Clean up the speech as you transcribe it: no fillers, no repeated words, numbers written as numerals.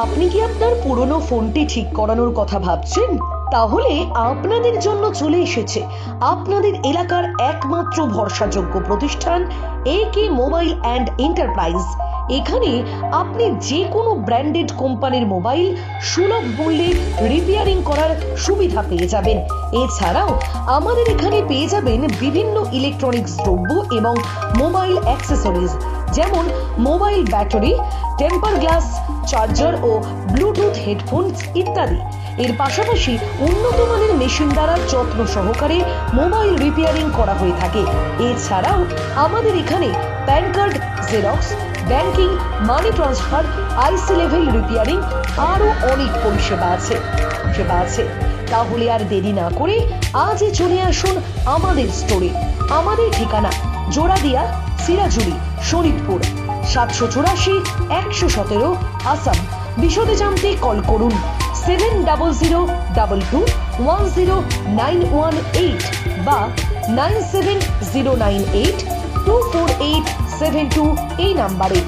আপনি কি আপনার পুরনো ফোনটি ঠিক করানোর কথা ভাবছেন? তাহলে আপনাদের জন্য চলে এসেছে আপনাদের এলাকার একমাত্র ভরসাযোগ্য প্রতিষ্ঠান একে মোবাইল অ্যান্ড এন্টারপ্রাইজ। এখানে আপনি যে কোনো ব্র্যান্ডেড কোম্পানির মোবাইল সুলভ মূল্যে রিপেয়ারিং করার সুবিধা পেয়ে যাবেন। এছাড়াও আমাদের এখানে পেয়ে যাবেন বিভিন্ন ইলেকট্রনিক্স দ্রব্য এবং মোবাইল অ্যাক্সেসরিজ, যেমন mobile battery, temper glass, charger ও ব্লুটুথ হেডফোনস ইত্যাদি। এর পাশাপাশি উন্নত মানের মেশিন দ্বারা যত্ন সহকারে মোবাইল রিপেয়ারিং করা হয়ে থাকে। এছাড়াও আমাদের এখানে PAN card xerox, banking, money transfer, IC level repairing আরো অনেক পরিষেবা আছে। তাহলে আর দেরি না করে আজই চলে আসুন আমাদের স্টোরে। আমাদের ঠিকানা জোড়াদিয়া, সিরাজুলি, শরীদপুর, 784-117 আসাম। বিশদে জানতে কল করুন 7002210918 বা 9709824872 এই নাম্বারে।